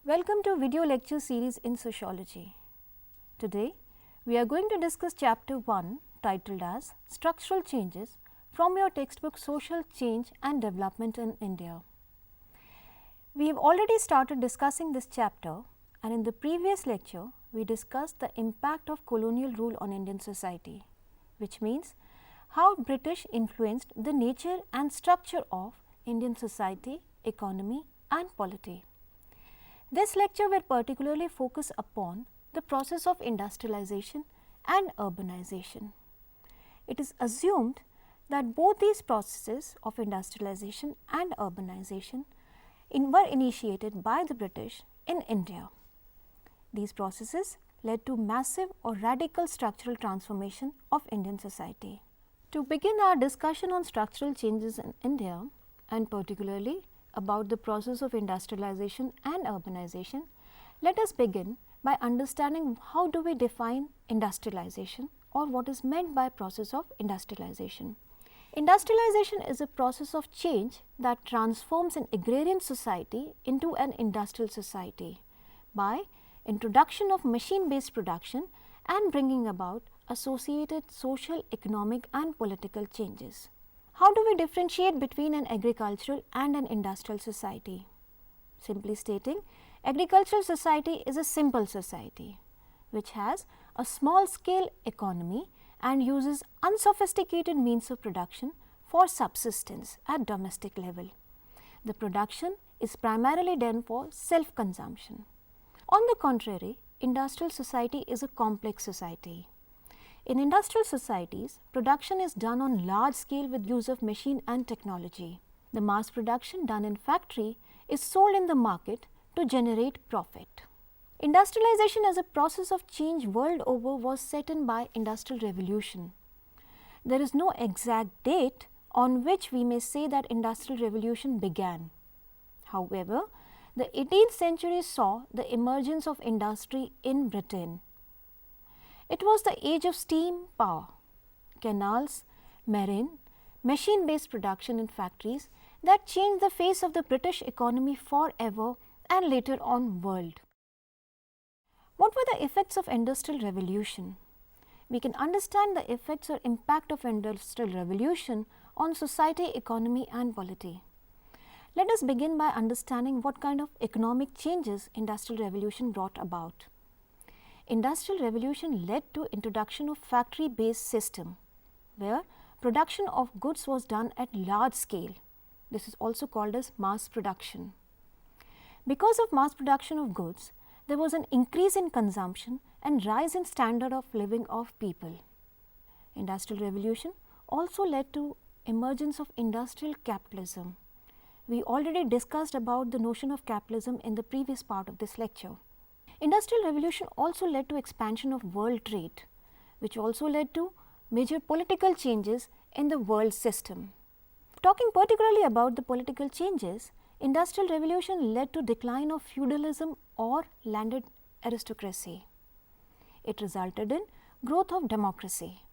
Welcome to video lecture series in sociology. Today we are going to discuss chapter 1 titled as Structural Changes from your textbook Social Change and Development in India. We have already started discussing this chapter, and in the previous lecture we discussed the impact of colonial rule on Indian society, which means how British influenced the nature and structure of Indian society, economy and polity. This lecture will particularly focus upon the process of industrialization and urbanization. It is assumed that both these processes of industrialization and urbanization were initiated by the British in India. These processes led to massive or radical structural transformation of Indian society. To begin our discussion on structural changes in India, and particularly about the process of industrialization and urbanization, let us begin by understanding how do we define industrialization or what is meant by process of industrialization. Industrialization is a process of change that transforms an agrarian society into an industrial society by introduction of machine-based production and bringing about associated social, economic and political changes. How do we differentiate between an agricultural and an industrial society? Simply stating, agricultural society is a simple society which has a small scale economy and uses unsophisticated means of production for subsistence at domestic level. The production is primarily done for self-consumption. On the contrary, industrial society is a complex society. In industrial societies, production is done on large scale with use of machine and technology. The mass production done in factory is sold in the market to generate profit. Industrialization as a process of change world over was set in by Industrial Revolution. There is no exact date on which we may say that Industrial Revolution began. However, the 18th century saw the emergence of industry in Britain. It was the age of steam power, canals, marine, machine-based production in factories that changed the face of the British economy forever and later on world. What were the effects of Industrial Revolution? We can understand the effects or impact of Industrial Revolution on society, economy and polity. Let us begin by understanding what kind of economic changes Industrial Revolution brought about. Industrial Revolution led to introduction of factory-based system, where production of goods was done at large scale. This is also called as mass production. Because of mass production of goods, there was an increase in consumption and rise in standard of living of people. Industrial Revolution also led to emergence of industrial capitalism. We already discussed about the notion of capitalism in the previous part of this lecture. Industrial Revolution also led to expansion of world trade, which also led to major political changes in the world system. Talking particularly about the political changes, Industrial Revolution led to decline of feudalism or landed aristocracy. It resulted in growth of democracy.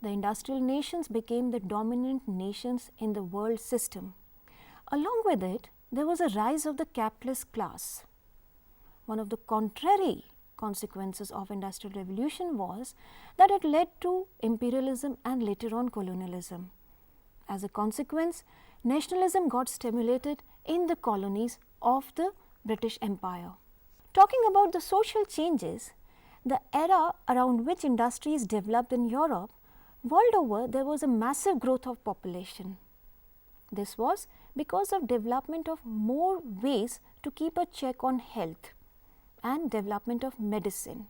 The industrial nations became the dominant nations in the world system. Along with it, there was a rise of the capitalist class. One of the contrary consequences of Industrial Revolution was that it led to imperialism and later on colonialism. As a consequence, nationalism got stimulated in the colonies of the British Empire. Talking about the social changes, the era around which industries developed in Europe, world over there was a massive growth of population. This was because of development of more ways to keep a check on health and development of medicine,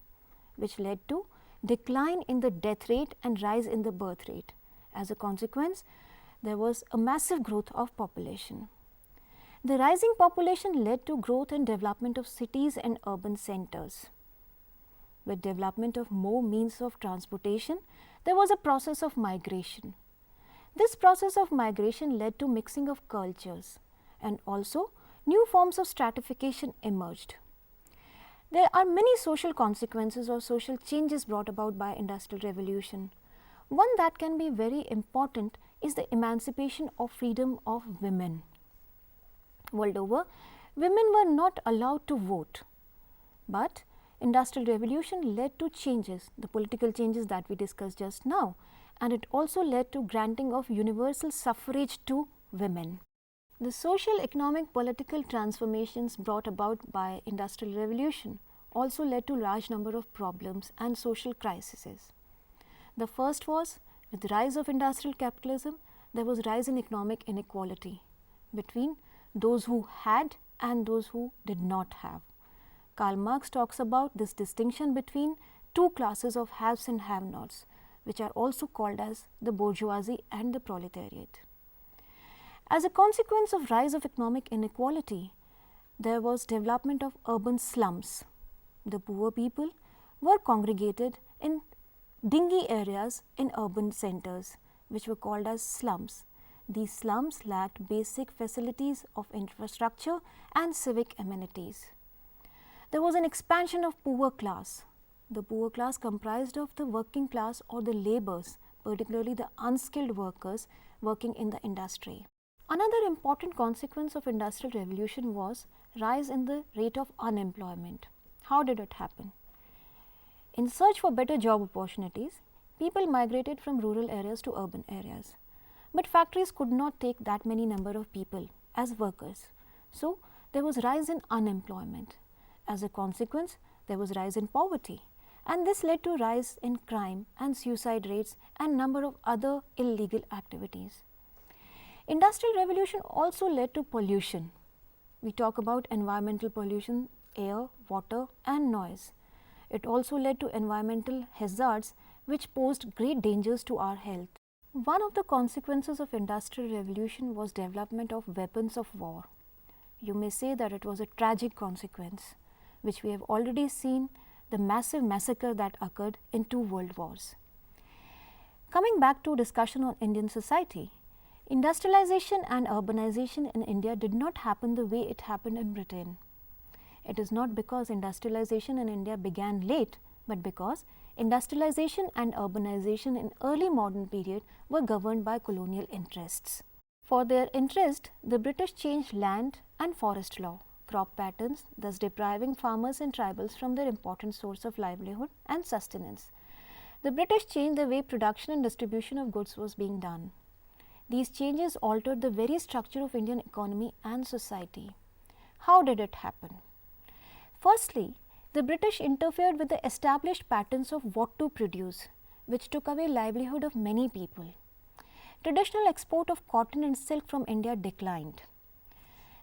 which led to decline in the death rate and rise in the birth rate. As a consequence, there was a massive growth of population. The rising population led to growth and development of cities and urban centers. With development of more means of transportation, there was a process of migration. This process of migration led to mixing of cultures, and also new forms of stratification emerged. There are many social consequences or social changes brought about by Industrial Revolution. One that can be very important is the emancipation of freedom of women. World over, women were not allowed to vote, but Industrial Revolution led to changes, the political changes that we discussed just now, and it also led to granting of universal suffrage to women. The social, economic, political transformations brought about by Industrial Revolution also led to large number of problems and social crises. The first was, with the rise of industrial capitalism, there was rise in economic inequality between those who had and those who did not have. Karl Marx talks about this distinction between two classes of haves and have-nots, which are also called as the bourgeoisie and the proletariat. As a consequence of rise of economic inequality, there was development of urban slums. The poor people were congregated in dingy areas in urban centers, which were called as slums. These slums lacked basic facilities of infrastructure and civic amenities. There was an expansion of poor class. The poor class comprised of the working class or the labourers, particularly the unskilled workers working in the industry. Another important consequence of Industrial Revolution was rise in the rate of unemployment. How did it happen? In search for better job opportunities, people migrated from rural areas to urban areas. But factories could not take that many number of people as workers. So, there was rise in unemployment. As a consequence, there was rise in poverty, and this led to rise in crime and suicide rates and number of other illegal activities. Industrial Revolution also led to pollution. We talk about environmental pollution, air, water and noise. It also led to environmental hazards which posed great dangers to our health. One of the consequences of Industrial Revolution was development of weapons of war. You may say that it was a tragic consequence, which we have already seen the massive massacre that occurred in 2 world wars. Coming back to discussion on Indian society, industrialization and urbanization in India did not happen the way it happened in Britain. It is not because industrialization in India began late, but because industrialization and urbanization in early modern period were governed by colonial interests. For their interest, the British changed land and forest law, crop patterns, thus depriving farmers and tribals from their important source of livelihood and sustenance. The British changed the way production and distribution of goods was being done. These changes altered the very structure of Indian economy and society. How did it happen? Firstly, the British interfered with the established patterns of what to produce, which took away livelihood of many people. Traditional export of cotton and silk from India declined.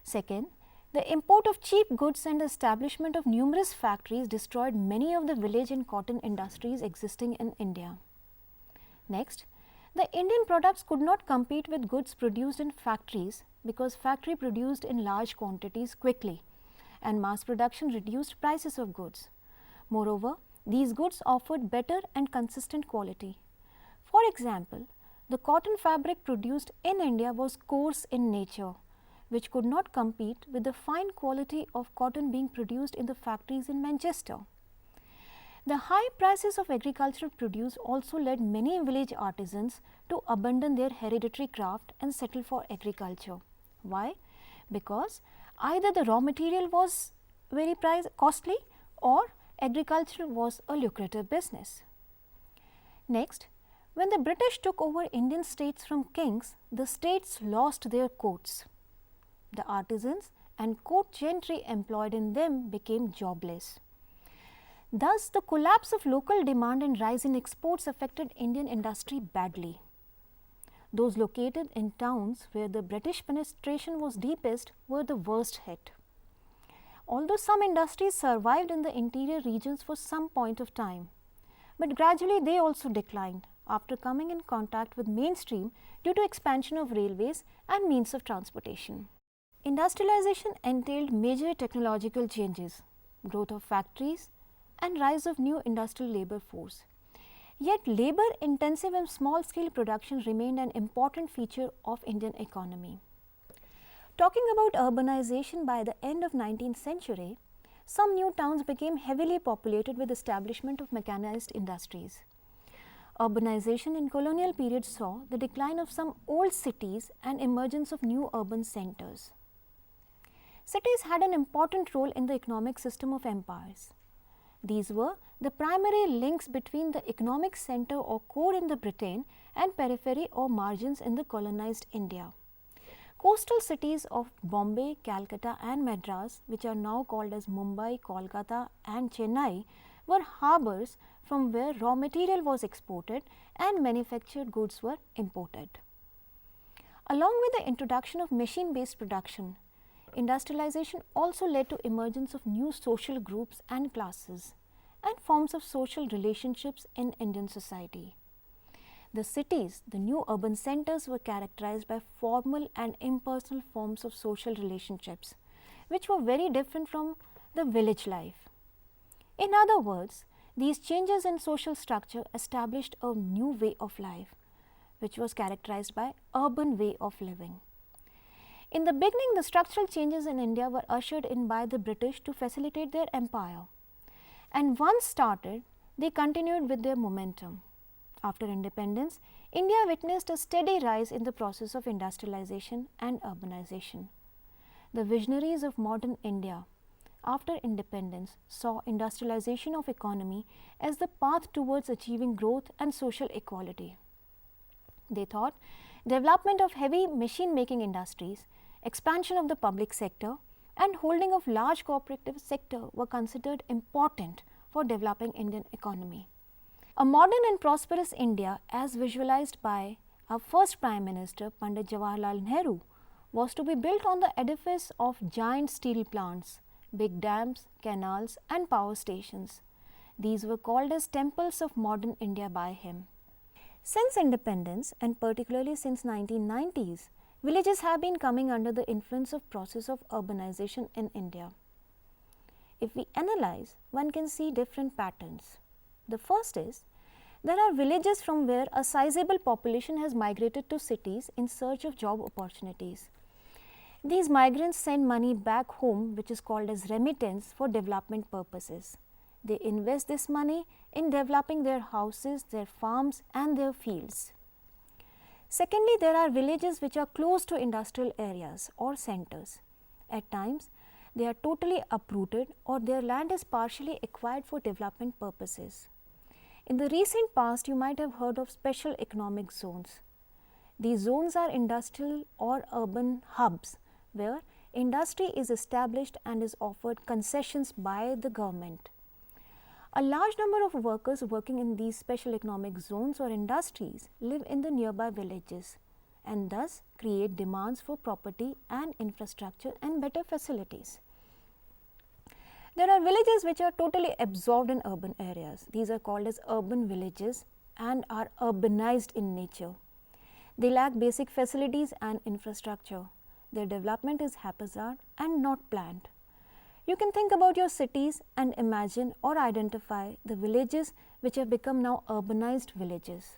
Second, the import of cheap goods and the establishment of numerous factories destroyed many of the village and cotton industries existing in India. Next, the Indian products could not compete with goods produced in factories because factory produced in large quantities quickly, and mass production reduced prices of goods. Moreover, these goods offered better and consistent quality. For example, the cotton fabric produced in India was coarse in nature, which could not compete with the fine quality of cotton being produced in the factories in Manchester. The high prices of agricultural produce also led many village artisans to abandon their hereditary craft and settle for agriculture. Why? Because either the raw material was very costly or agriculture was a lucrative business. Next, when the British took over Indian states from kings, the states lost their courts. The artisans and court gentry employed in them became jobless. Thus, the collapse of local demand and rise in exports affected Indian industry badly. Those located in towns where the British penetration was deepest were the worst hit. Although some industries survived in the interior regions for some point of time, but gradually they also declined after coming in contact with mainstream due to expansion of railways and means of transportation. Industrialization entailed major technological changes, growth of factories and rise of new industrial labor force. Yet labor intensive and small scale production remained an important feature of Indian economy. Talking about urbanization by the end of 19th century, some new towns became heavily populated with establishment of mechanized industries. Urbanization in colonial period saw the decline of some old cities and emergence of new urban centers. Cities had an important role in the economic system of empires. These were the primary links between the economic center or core in the Britain and periphery or margins in the colonized India. Coastal cities of Bombay, Calcutta and Madras, which are now called as Mumbai, Kolkata and Chennai, were harbours from where raw material was exported and manufactured goods were imported. Along with the introduction of machine-based production, industrialization also led to emergence of new social groups and classes and forms of social relationships in Indian society. The cities, the new urban centers, were characterized by formal and impersonal forms of social relationships, which were very different from the village life. In other words, these changes in social structure established a new way of life, which was characterized by urban way of living. In the beginning, the structural changes in India were ushered in by the British to facilitate their empire, and once started, they continued with their momentum. After independence, India witnessed a steady rise in the process of industrialization and urbanization. The visionaries of modern India after independence saw industrialization of economy as the path towards achieving growth and social equality. They thought development of heavy machine making industries, expansion of the public sector and holding of large cooperative sector were considered important for developing Indian economy. A modern and prosperous India, as visualized by our first Prime Minister Pandit Jawaharlal Nehru, was to be built on the edifice of giant steel plants, big dams, canals and power stations. These were called as temples of modern India by him. Since independence, and particularly since 1990s, villages have been coming under the influence of process of urbanization in India. If we analyze, one can see different patterns. The first is, there are villages from where a sizable population has migrated to cities in search of job opportunities. These migrants send money back home, which is called as remittance, for development purposes. They invest this money in developing their houses, their farms and their fields. Secondly, there are villages which are close to industrial areas or centers. At times, they are totally uprooted or their land is partially acquired for development purposes. In the recent past, you might have heard of special economic zones. These zones are industrial or urban hubs where industry is established and is offered concessions by the government. A large number of workers working in these special economic zones or industries live in the nearby villages and thus create demands for property and infrastructure and better facilities. There are villages which are totally absorbed in urban areas. These are called as urban villages and are urbanized in nature. They lack basic facilities and infrastructure. Their development is haphazard and not planned. You can think about your cities and imagine or identify the villages which have become now urbanized villages.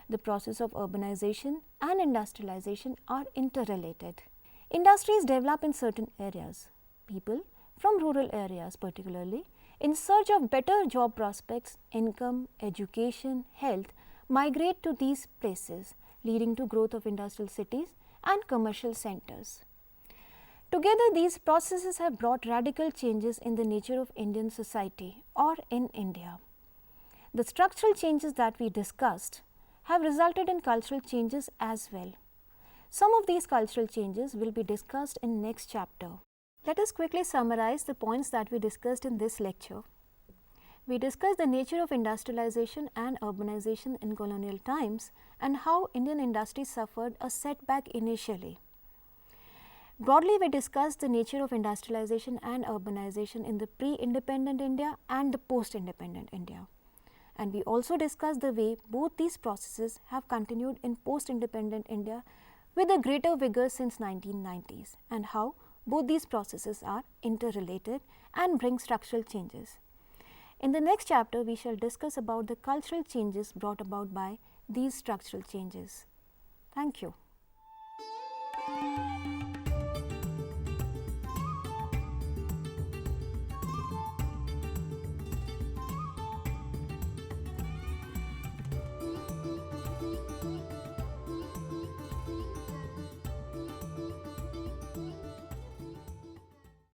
The process of urbanization and industrialization are interrelated. Industries develop in certain areas. People from rural areas particularly, in search of better job prospects, income, education, health, migrate to these places, leading to growth of industrial cities and commercial centers. Together, these processes have brought radical changes in the nature of Indian society or in India. The structural changes that we discussed have resulted in cultural changes as well. Some of these cultural changes will be discussed in next chapter. Let us quickly summarize the points that we discussed in this lecture. We discussed the nature of industrialization and urbanization in colonial times and how Indian industry suffered a setback initially. Broadly, we discussed the nature of industrialization and urbanization in the pre-independent India and the post-independent India. And we also discussed the way both these processes have continued in post-independent India with a greater vigor since 1990s and how both these processes are interrelated and bring structural changes. In the next chapter, we shall discuss about the cultural changes brought about by these structural changes. Thank you.